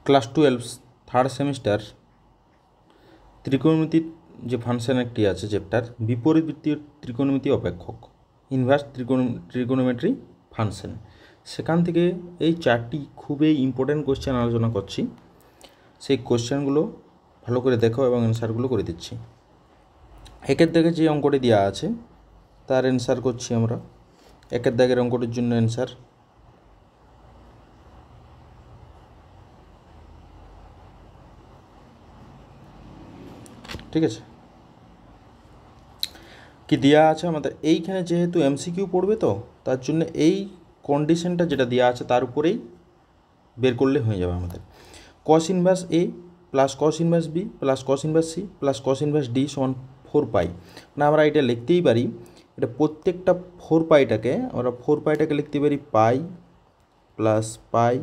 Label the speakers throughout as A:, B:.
A: Class 12 third semester ত্রিকোণমিতির যে function একটি আছে চ্যাপ্টার বিপরীতবৃত্তীয় ত্রিকোণমিতি অপেক্ষক ইনভার্স ত্রিকোণমিট্রি ফাংশন, সেখান থেকে এই চারটি খুবই ইম্পর্ট্যান্ট কোশ্চেন আলোচনা করছি। সেই কোশ্চেনগুলো ভালো করে দেখো এবং অ্যান্সারগুলো করে দিচ্ছি। একের দাগে যে অঙ্কটি দেওয়া আছে তার অ্যান্সার করছি আমরা। একের দাগের অঙ্কটির জন্য অ্যান্সার ঠিক আছে। কি দেওয়া আছে আমাদের এইখানে, যেহেতু এমসিকিউ পড়বে তো তার জন্য এই কন্ডিশনটা যেটা দেওয়া আছে তার উপরেই বের করলে হয়ে যাবে আমাদের। Cos inverse A plus cos inverse B plus cos inverse C plus cos inverse D সমান 4 পাই। মানে আমরা এটা লিখতেই পারি, এটা প্রত্যেকটা 4 পাইটাকে আমরা 4 পাইটাকে লিখতে পারি পাই প্লাস পাই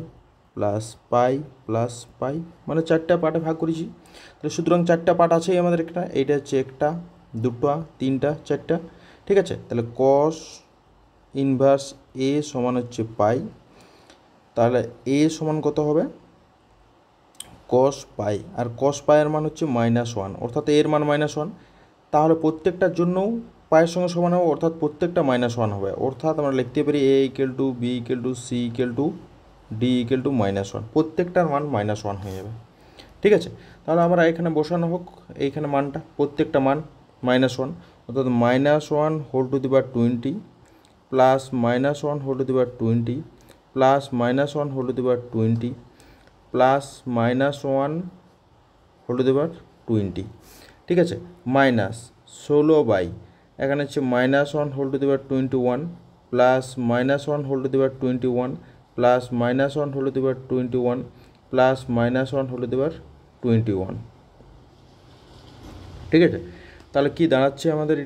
A: প্লাস পাই প্লাস পাই, মানে 4টা পার্টে ভাগ করেছি। তাহলে সুতরাং 4টা পার্ট আছেই আমাদের একটা, এইটা হচ্ছে 1টা 2টা 3টা 4টা, ঠিক আছে। তাহলে কস ইনভার্স এ সমান হচ্ছে পাই, তাহলে এ সমান কত হবে কস পাই, আর কস পাইয়ের মান হচ্ছে -1, অর্থাৎ এর মান -1। তাহলে প্রত্যেকটার জন্যও পায়ের সঙ্গে সমান হবে, অর্থাৎ প্রত্যেকটা -1 হবে। অর্থাৎ আমরা লিখতে পারি A equal to B equal to C equal to D equal to -1, প্রত্যেকটার মান -1 হয়ে যাবে, ঠিক আছে। তাহলে আমরা এখানে বসানো হোক এইখানে মানটা, প্রত্যেকটা মান -1, অর্থাৎ -1 whole to the power 20 plus -1 whole to the power 20 plus -1 whole to the power 20 plus -1 whole to the power 20, ঠিক আছে। মাইনাস 16 এখানে হচ্ছে -1 whole to the power 21 plus -1 whole to the power 21 plus -1 whole to the power 21 plus -1 whole to the power 21, ঠিক আছে। তাহলে কি দাঁড়াচ্ছে আমাদের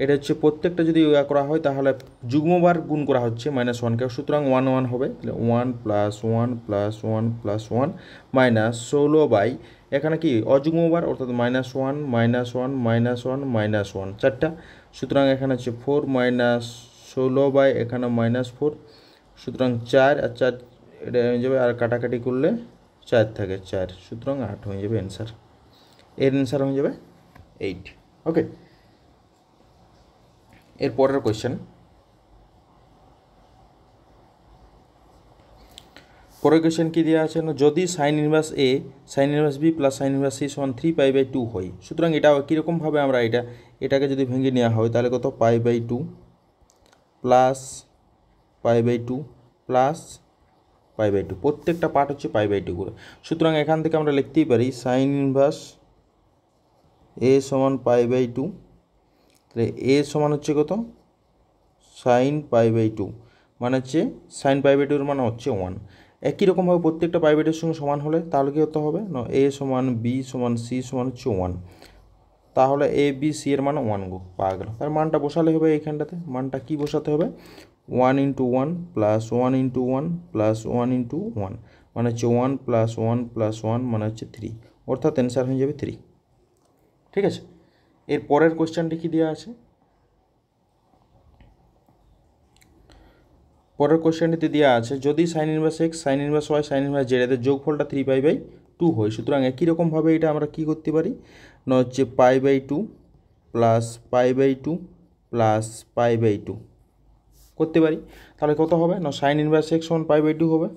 A: এটা হচ্ছে প্রত্যেকটা যদি করা হয় তাহলে যুগ্মবার গুণ করা হচ্ছে -1কে, সুতরাং 1 1 হবে। তাহলে 1 প্লাস 1 প্লাস 1 প্লাস 1 মাইনাস 16 এখানে কি অযুগ্মবার, অর্থাৎ -1 -1 -1 -1 চারটা, সুতরাং এখানে হচ্ছে 4 মাইনাস 16 এখানে -4, সুতরাং 4 আর 4 এটা হয়ে যাবে, আর কাটাকাটি করলে 4 থাকে 4, সুতরাং 8 হয়ে যাবে অ্যান্সার। এর অ্যান্সার হয়ে যাবে 8, ওকে। এর পরের কোয়েশ্চেন, পরের কোয়েশ্চেন কি দেওয়া আছে না, যদি sine inverse A sine inverse B plus sine inverse C সমান 3π/2 হয়, সুতরাং এটা কীরকমভাবে আমরা এটাকে যদি ভেঙে নেওয়া হয় তাহলে কত π/2 প্লাস π/2 প্লাস π/2, প্রত্যেকটা পার্ট হচ্ছে π/2 করে। সুতরাং এখান থেকে আমরা লিখতেই পারি সাইন ইনভার্স এ সমান π/2, তাহলে এ সমান হচ্ছে কত সাইন π/2, মানে হচ্ছে সাইন π/2 এর মানে হচ্ছে 1। একই রকমভাবে প্রত্যেকটা π/2 সঙ্গে সমান হলে তাহলে কী হতে হবে না, এ সমান বি সমান সি সমান হচ্ছে 1, তাহলে এ বি সি এর মান 1 পাওয়া গেল। তার মানটা বসালে হবে এইখানটাতে, মানটা কি বসাতে হবে 1 × 1 প্লাস 1 × 1 প্লাস 1 × 1, মানে হচ্ছে 1 প্লাস 1 প্লাস 1 মানে হচ্ছে 3, অর্থাৎ অ্যান্সার হয়ে যাবে 3, ঠিক আছে। এর পরের কোশ্চেনটি কি দেওয়া আছে, পরের কোশ্চেনটিতে দেওয়া আছে যদি sine inverse x sine inverse y sine inverse z এদের যোগফলটা 3π/2 হয়, সুতরাং একই রকমভাবে এটা আমরা কী করতে পারি না হচ্ছে π/2 প্লাস π/2 প্লাস π/2 করতে পারি। তাহলে কত হবে না সাইন ইনভার্স এক্স সমান π/2 হবে,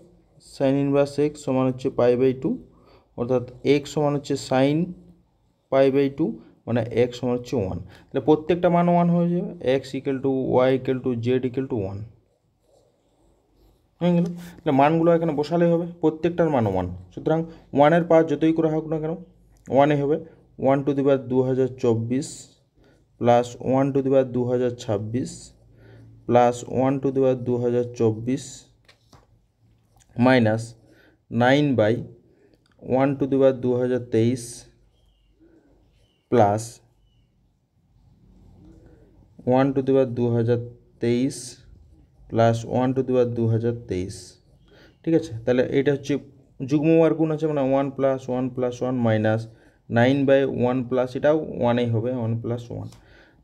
A: সাইন ইনভার্স এক্স সমান হচ্ছে π/2, অর্থাৎ এক্স সমান হচ্ছে সাইন π/2, মানে এক্স সমান হচ্ছে 1। তাহলে প্রত্যেকটা মান 1 হয়ে যাবে, x equal to y equal to z equal to 1 হয়ে গেল। তাহলে মানগুলো এখানে বসালেই হবে, প্রত্যেকটার মান 1, সুতরাং 1-এর পাওয়ার যতই করা হোক না কেন 1-এ হবে। 1 to the power 2024 plus 1 to the power 2026 plus 1 to the power 2024 minus 9/1 to the power 2023 plus 1 to the power 2023 plus 1 to the power 2023, ঠিক আছে। তাহলে এটা হচ্ছে যুগ্মবার গুণ আছে, মানে 1 প্লাস 1 প্লাস 1 মাইনাস 9/1 প্লাস এটাও 1এই হবে 1 প্লাস 1,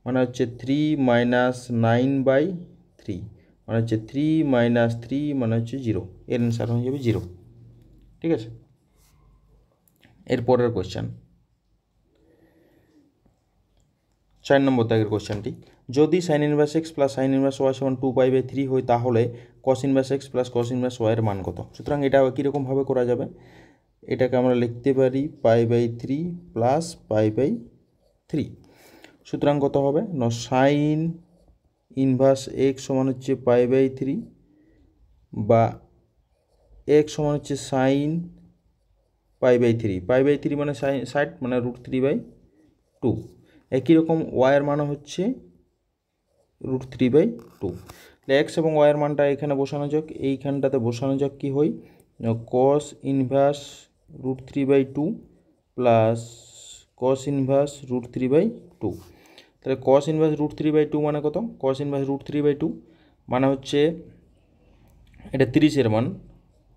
A: মানে হচ্ছে 3 মাইনাস 9/3, মানে হচ্ছে 3 মাইনাস 3 মানে হচ্ছে 0, এর অ্যান্সার হয়ে যাবে 0, ঠিক আছে। এরপরের কোয়েশ্চেন 4 নম্বর দাগের কোয়েশ্চেনটি, যদি sine inverse x plus sine inverse y সমান 2π/3 হয় তাহলে cos inverse x plus cos inverse y এর মান কত? সুতরাং এটা কীরকমভাবে করা যাবে, এটাকে আমরা লিখতে পারি π/3 প্লাস π/3। সুতরাং কত হবে না, সাইন ইনভার্স এক্স সমান হচ্ছে π/3 বা এক্স সমান হচ্ছে সাইন π/3, π/3 মানে 60 মানে √3/2। একই রকম ওয়াইয়ের মানও হচ্ছে √3/2। এক্স এবং ওয়াইয়ের মানটা এখানে বসানো যাক, এইখানটাতে বসানো যাক কি হয়, cos inverse √3/2 plus cos inverse √3/2। তাহলে কস ইনভার্স √3/2 মানে কত, কস ইনভার্স √3/2 মানে হচ্ছে এটা 30-এর মান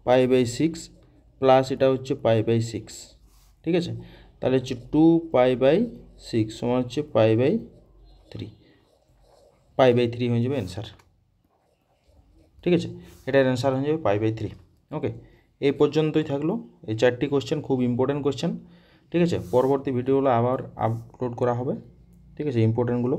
A: π/6 প্লাস এটা হচ্ছে π/6, ঠিক আছে। তাহলে হচ্ছে 2π/6 সমান হচ্ছে π/3, π/3 হয়ে যাবে অ্যান্সার, ঠিক আছে। এটার অ্যান্সার হয়ে যাবে π/3। ওকে, এই পর্যন্তই থাকলো এই 4টি কোশ্চেন, খুব ইম্পর্টেন্ট কোশ্চেন, ঠিক আছে। পরবর্তী ভিডিওগুলো আবার আপলোড করা হবে, ঠিক আছে, ইম্পর্টেন্টগুলো।